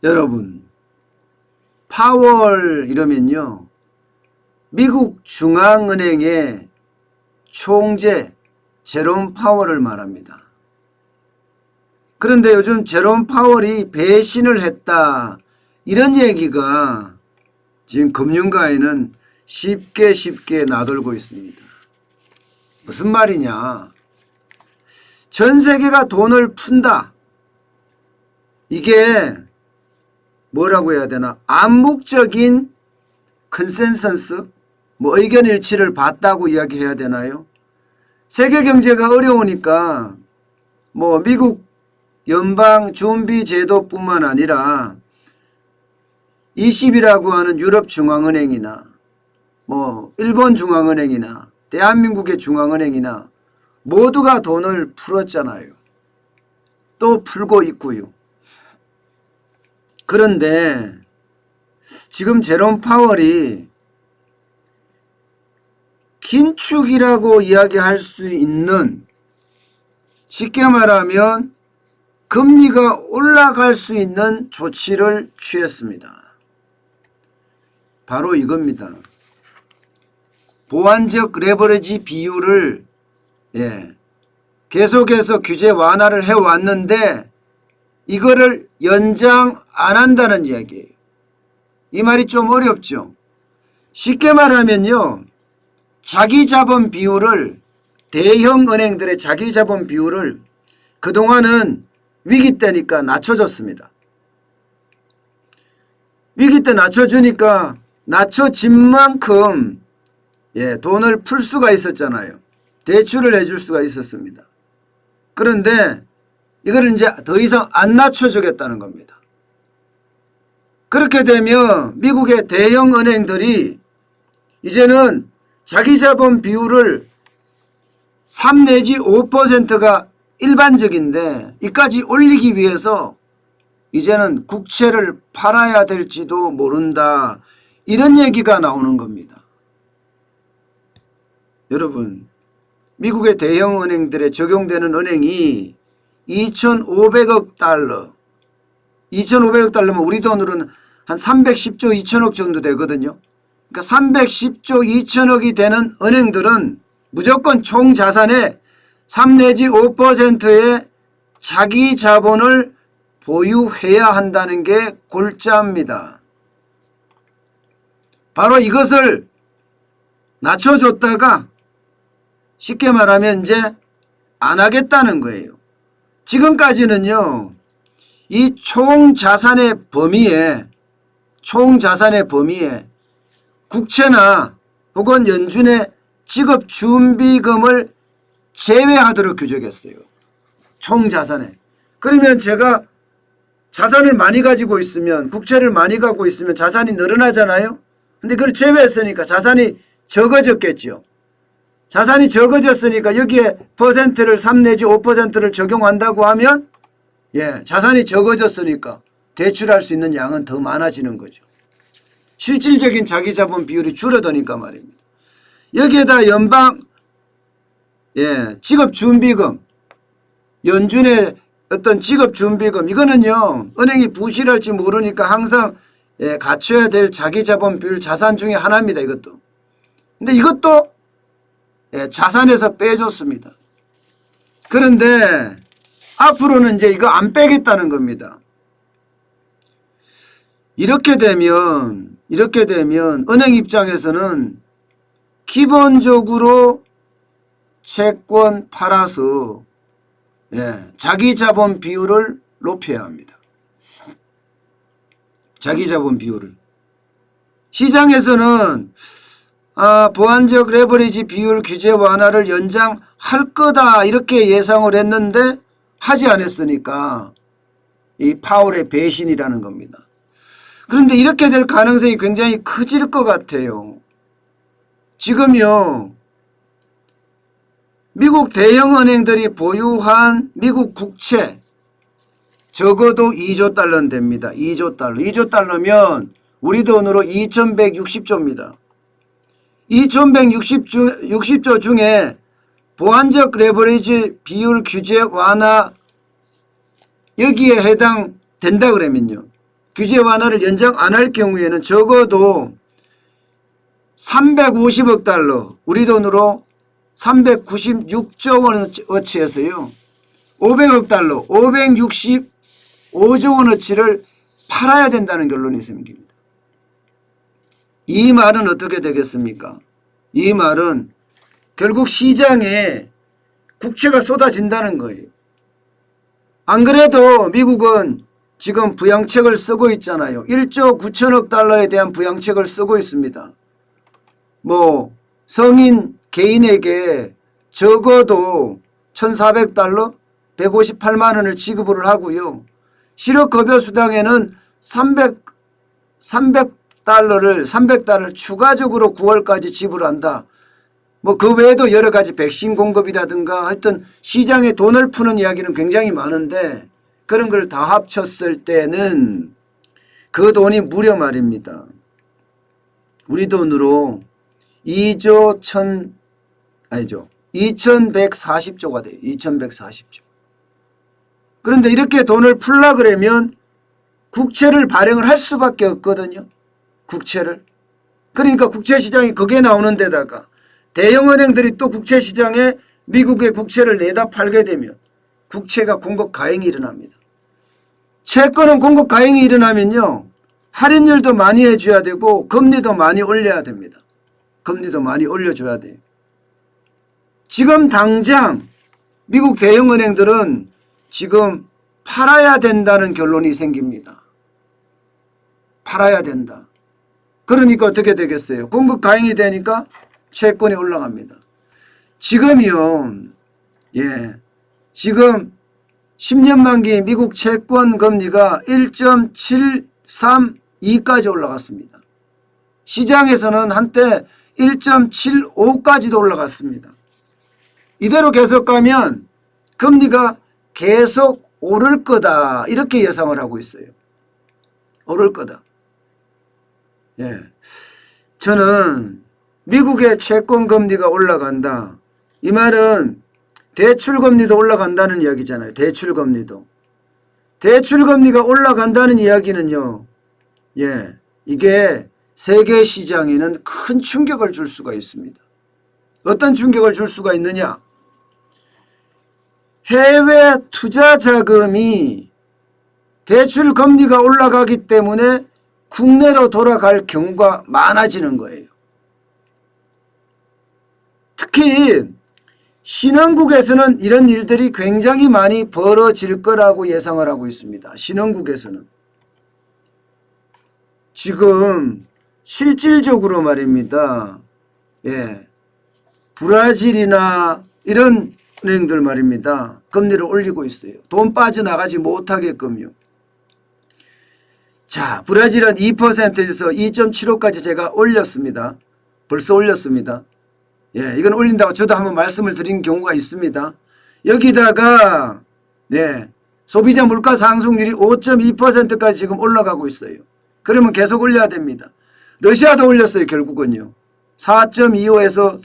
여러분, 파월 이러면요, 미국 중앙은행의 총재 제롬 파월을 말합니다. 그런데 요즘 제롬 파월이 배신을 했다, 이런 얘기가 지금 금융가에는 쉽게 나돌고 있습니다. 무슨 말이냐? 전 세계가 돈을 푼다. 이게 뭐라고 해야 되나? 암묵적인 컨센서스, 의견 일치를 봤다고 이야기해야 되나요? 세계 경제가 어려우니까 미국 연방 준비 제도뿐만 아니라 20이라고 하는 유럽 중앙은행이나 일본 중앙은행이나 대한민국의 중앙은행이나 모두가 돈을 풀었잖아요. 또 풀고 있고요. 그런데 지금 제롬 파월이 긴축이라고 이야기할 수 있는, 쉽게 말하면 금리가 올라갈 수 있는 조치를 취했습니다. 바로 이겁니다. 보완적 레버리지 비율을 계속해서 규제 완화를 해왔는데 이거를 연장 안 한다는 이야기예요. 이 말이 좀 어렵죠. 쉽게 말하면요, 자기자본 비율을, 대형 은행들의 자기자본 비율을 그동안은 위기 때니까 낮춰줬습니다. 위기 때 낮춰주니까 낮춰진 만큼 돈을 풀 수가 있었잖아요. 대출을 해줄 수가 있었습니다. 그런데 이걸 이제 더 이상 안 낮춰주겠다는 겁니다. 그렇게 되면 미국의 대형 은행들이 이제는 자기자본 비율을 3 내지 5%가 일반적인데 이까지 올리기 위해서 이제는 국채를 팔아야 될지도 모른다, 이런 얘기가 나오는 겁니다. 여러분, 미국의 대형 은행들에 적용되는 은행이 2,500억 달러, 2,500억 달러면 우리 돈으로는 한 310조 2천억 정도 되거든요. 그러니까 310조 2천억이 되는 은행들은 무조건 총 자산의 3 내지 5%의 자기 자본을 보유해야 한다는 게 골자입니다. 바로 이것을 낮춰줬다가 쉽게 말하면 이제 안 하겠다는 거예요. 지금까지는요, 이 총자산의 범위에 국채나 혹은 연준의 지급준비금을 제외하도록 규정했어요. 총자산에. 그러면 제가 자산을 많이 가지고 있으면, 국채를 많이 갖고 있으면 자산이 늘어나잖아요. 근데 그걸 제외했으니까 자산이 적어졌겠죠. 자산이 적어졌으니까 여기에 퍼센트를 3 내지 5%를 적용한다고 하면 자산이 적어졌으니까 대출할 수 있는 양은 더 많아지는 거죠. 실질적인 자기자본 비율이 줄어드니까 말입니다. 여기에다 연방 지급준비금, 연준의 어떤 지급준비금, 이거는요, 은행이 부실할지 모르니까 항상 갖춰야 될 자기자본 비율 자산 중에 하나입니다. 이것도. 근데 이것도 자산에서 빼줬습니다. 그런데 앞으로는 이제 이거 안 빼겠다는 겁니다. 이렇게 되면 은행 입장에서는 기본적으로 채권 팔아서 자기 자본 비율을 높여야 합니다. 자기 자본 비율을. 시장에서는 보완적 레버리지 비율 규제 완화를 연장할 거다, 이렇게 예상을 했는데 하지 않았으니까 이 파월의 배신이라는 겁니다. 그런데 이렇게 될 가능성이 굉장히 커질 것 같아요. 지금요, 미국 대형 은행들이 보유한 미국 국채 적어도 2조 달러는 됩니다. 2조 달러. 2조 달러면 우리 돈으로 2,160조입니다. 2,160조 중에 보완적 레버리지 비율 규제 완화 여기에 해당된다 그러면요, 규제 완화를 연장 안 할 경우에는 적어도 350억 달러, 우리 돈으로 396조 원어치에서요. 500억 달러, 565조 원어치를 팔아야 된다는 결론이 생깁니다. 이 말은 어떻게 되겠습니까? 이 말은 결국 시장에 국채가 쏟아진다는 거예요. 안 그래도 미국은 지금 부양책을 쓰고 있잖아요. 1조 9천억 달러에 대한 부양책을 쓰고 있습니다. 뭐 성인 개인에게 적어도 1,400달러 158만 원을 지급을 하고요. 실업급여수당에는 300달러를 추가적으로 9월까지 지불한다. 뭐 그 외에도 여러 가지 백신 공급이라든가 하여튼 시장에 돈을 푸는 이야기는 굉장히 많은데 그런 걸 다 합쳤을 때는 그 돈이 무려 말입니다. 우리 돈으로 2140조가 돼요. 2140조. 그런데 이렇게 돈을 풀라 그러면 국채를 발행을 할 수밖에 없거든요. 국채를. 그러니까 국채시장이 그게 나오는 데다가 대형은행들이 또 국채시장에 미국의 국채를 내다 팔게 되면 국채가 공급 과잉이 일어납니다. 채권은 공급 과잉이 일어나면요. 할인율도 많이 해줘야 되고 금리도 많이 올려야 됩니다. 금리도 많이 올려줘야 돼요. 지금 당장 미국 대형은행들은 지금 팔아야 된다는 결론이 생깁니다. 팔아야 된다. 그러니까 어떻게 되겠어요? 공급 과잉이 되니까 채권이 올라갑니다. 지금이요. 지금 10년 만기 미국 채권 금리가 1.732까지 올라갔습니다. 시장에서는 한때 1.75까지도 올라갔습니다. 이대로 계속 가면 금리가 계속 오를 거다 이렇게 예상을 하고 있어요. 오를 거다. 저는 미국의 채권 금리가 올라간다. 이 말은 대출금리도 올라간다는 이야기잖아요. 대출금리도. 대출금리가 올라간다는 이야기는요. 이게 세계 시장에는 큰 충격을 줄 수가 있습니다. 어떤 충격을 줄 수가 있느냐. 해외 투자 자금이 대출 금리가 올라가기 때문에 국내로 돌아갈 경우가 많아지는 거예요. 특히 신흥국에서는 이런 일들이 굉장히 많이 벌어질 거라고 예상을 하고 있습니다. 신흥국에서는. 지금 실질적으로 말입니다. 브라질이나 이런 은행들 말입니다. 금리를 올리고 있어요. 돈 빠져나가지 못하게끔요. 자, 브라질은 2%에서 2.75까지 제가 올렸습니다. 벌써 올렸습니다. 이건 올린다고 저도 한번 말씀을 드린 경우가 있습니다. 여기다가 소비자 물가 상승률이 5.2%까지 지금 올라가고 있어요. 그러면 계속 올려야 됩니다. 러시아도 올렸어요. 결국은요. 4.25에서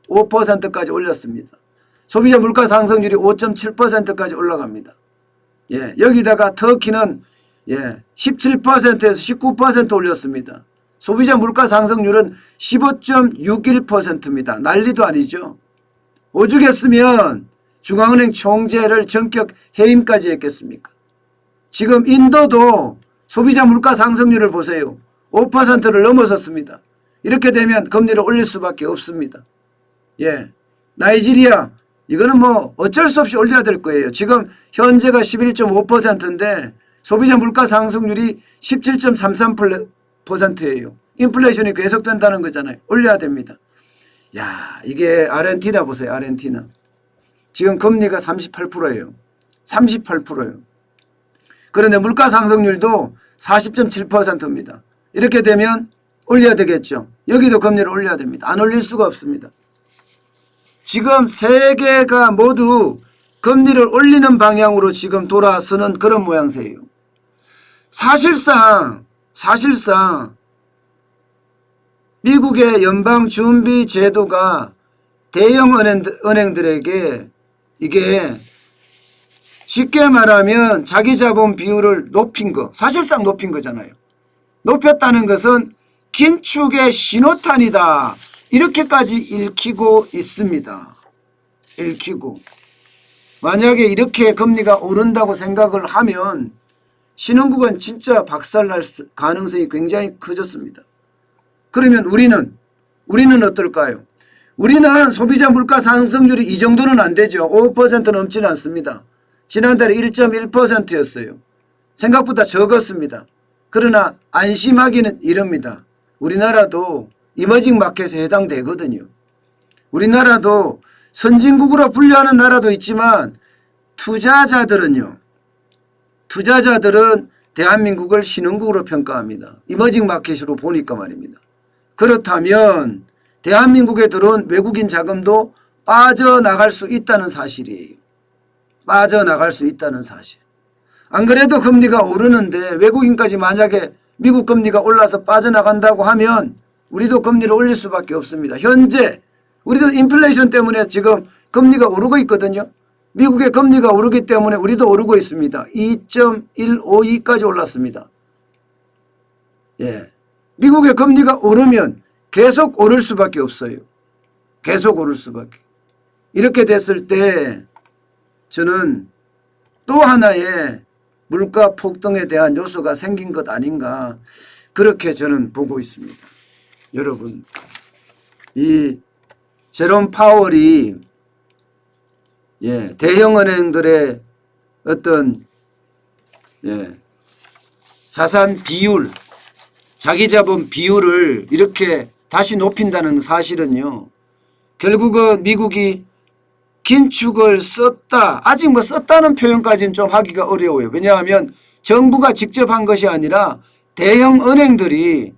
4.5%까지 올렸습니다. 소비자 물가 상승률이 5.7%까지 올라갑니다. 여기다가 터키는 17%에서 19% 올렸습니다. 소비자 물가 상승률은 15.61%입니다. 난리도 아니죠. 오죽했으면 중앙은행 총재를 전격 해임까지 했겠습니까? 지금 인도도 소비자 물가 상승률을 보세요. 5%를 넘어섰습니다. 이렇게 되면 금리를 올릴 수밖에 없습니다. 나이지리아 이거는 뭐 어쩔 수 없이 올려야 될 거예요. 지금 현재가 11.5%인데 소비자 물가 상승률이 17.33%예요. 인플레이션이 계속된다는 거잖아요. 올려야 됩니다. 이게 아르헨티나 보세요. 아르헨티나. 지금 금리가 38%예요. 38%예요. 그런데 물가 상승률도 40.7%입니다. 이렇게 되면 올려야 되겠죠. 여기도 금리를 올려야 됩니다. 안 올릴 수가 없습니다. 지금 세계가 모두 금리를 올리는 방향으로 지금 돌아서는 그런 모양새예요. 사실상 미국의 연방준비제도가 대형 은행들에게 이게 쉽게 말하면 자기 자본 비율을 높인 거, 사실상 높인 거잖아요. 높였다는 것은 긴축의 신호탄이다. 이렇게까지 읽히고 있습니다. 읽히고. 만약에 이렇게 금리가 오른다고 생각을 하면 신흥국은 진짜 박살날 가능성이 굉장히 커졌습니다. 그러면 우리는 어떨까요? 우리는 소비자 물가 상승률이 이 정도는 안 되죠. 5% 넘지는 않습니다. 지난달에 1.1%였어요. 생각보다 적었습니다. 그러나 안심하기는 이럽니다. 우리나라도 이머징 마켓에 해당되거든요. 우리나라도 선진국으로 분류하는 나라도 있지만 투자자들은 대한민국을 신흥국으로 평가합니다. 이머징 마켓으로 보니까 말입니다. 그렇다면 대한민국에 들어온 외국인 자금도 빠져나갈 수 있다는 사실이에요. 빠져나갈 수 있다는 사실. 안 그래도 금리가 오르는데 외국인까지 만약에 미국 금리가 올라서 빠져나간다고 하면 우리도 금리를 올릴 수밖에 없습니다. 현재 우리도 인플레이션 때문에 지금 금리가 오르고 있거든요. 미국의 금리가 오르기 때문에 우리도 오르고 있습니다. 2.152까지 올랐습니다. 예. 미국의 금리가 오르면 계속 오를 수밖에 없어요. 계속 오를 수밖에. 이렇게 됐을 때 저는 또 하나의 물가 폭등에 대한 요소가 생긴 것 아닌가, 그렇게 저는 보고 있습니다. 여러분, 이 제롬 파월이 대형 은행들의 어떤 자산 비율, 자기 자본 비율을 이렇게 다시 높인다는 사실은요, 결국은 미국이 긴축을 썼다. 아직 뭐 썼다는 표현까지는 좀 하기가 어려워요. 왜냐하면 정부가 직접 한 것이 아니라 대형 은행들이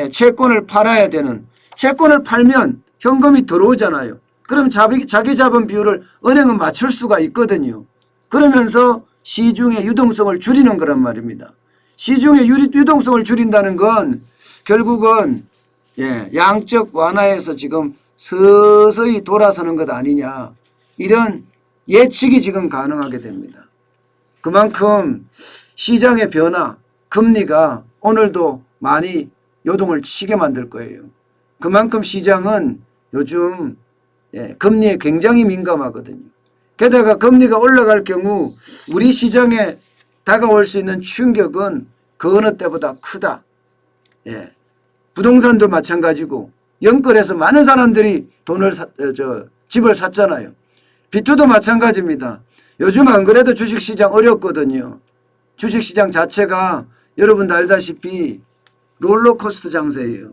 채권을 팔아야 되는, 채권을 팔면 현금이 들어오잖아요. 그럼 자기 자본 비율을 은행은 맞출 수가 있거든요. 그러면서 시중의 유동성을 줄이는 거란 말입니다. 시중의 유동성을 줄인다는 건 결국은 양적 완화에서 지금 서서히 돌아서는 것 아니냐, 이런 예측이 지금 가능하게 됩니다. 그만큼 시장의 변화, 금리가 오늘도 많이 요동을 치게 만들 거예요. 그만큼 시장은 요즘 금리에 굉장히 민감하거든요. 게다가 금리가 올라갈 경우 우리 시장에 다가올 수 있는 충격은 그 어느 때보다 크다. 부동산도 마찬가지고 연끌해서 많은 사람들이 집을 샀잖아요. 비투도 마찬가지입니다. 요즘 안 그래도 주식시장 어렵거든요. 주식시장 자체가 여러분도 알다시피 롤러코스터 장세예요.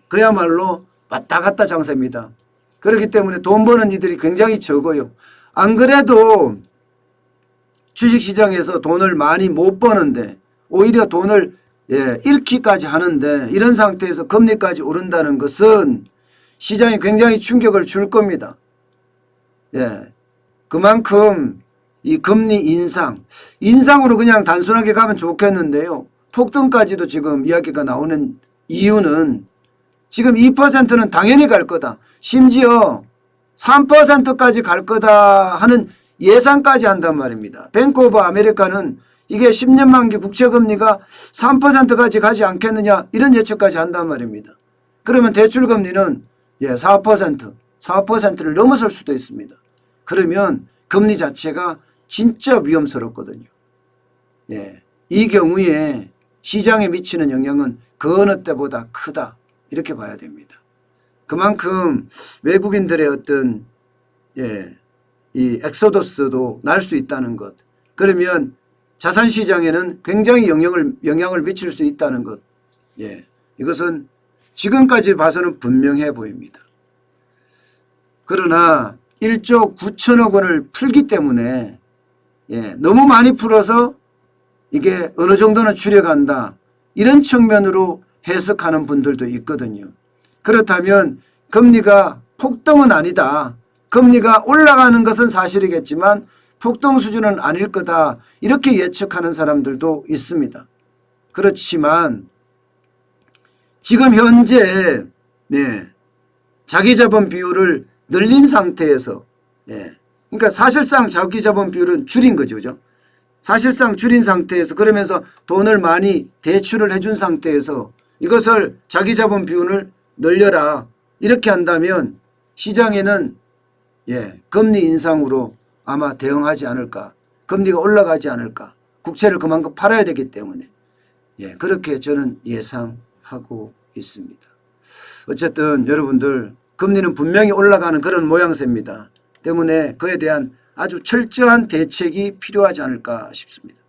그야말로 왔다 갔다 장세입니다. 그렇기 때문에 돈 버는 이들이 굉장히 적어요. 안 그래도 주식시장에서 돈을 많이 못 버는데 오히려 돈을 잃기까지 하는데, 이런 상태에서 금리까지 오른다는 것은 시장에 굉장히 충격을 줄 겁니다. 그만큼 이 금리 인상으로 그냥 단순하게 가면 좋겠는데요. 폭등까지도 지금 이야기가 나오는 이유는 지금 2%는 당연히 갈 거다. 심지어 3%까지 갈 거다 하는 예상까지 한단 말입니다. 뱅크 오브 아메리카는 이게 10년 만기 국채금리가 3%까지 가지 않겠느냐, 이런 예측까지 한단 말입니다. 그러면 대출금리는 4%를 넘어설 수도 있습니다. 그러면 금리 자체가 진짜 위험스럽거든요. 이 경우에 시장에 미치는 영향은 그 어느 때보다 크다, 이렇게 봐야 됩니다. 그만큼 외국인들의 어떤 이 엑소더스도 날 수 있다는 것, 그러면 자산시장에는 굉장히 영향을 미칠 수 있다는 것, 이것은 지금까지 봐서는 분명해 보입니다. 그러나 1조 9천억 원을 풀기 때문에 너무 많이 풀어서 이게 어느 정도는 줄여간다, 이런 측면으로 해석하는 분들도 있거든요. 그렇다면 금리가 폭등은 아니다, 금리가 올라가는 것은 사실이겠지만 폭등 수준은 아닐 거다, 이렇게 예측하는 사람들도 있습니다. 그렇지만 지금 현재 자기 자본 비율을 늘린 상태에서 그러니까 사실상 자기자본 비율은 줄인 거죠. 그죠? 사실상 줄인 상태에서 그러면서 돈을 많이 대출을 해준 상태에서 이것을 자기자본 비율을 늘려라 이렇게 한다면 시장에는 금리 인상으로 아마 대응하지 않을까. 금리가 올라가지 않을까. 국채를 그만큼 팔아야 되기 때문에 그렇게 저는 예상하고 있습니다. 어쨌든 여러분들 금리는 분명히 올라가는 그런 모양새입니다. 때문에 그에 대한 아주 철저한 대책이 필요하지 않을까 싶습니다.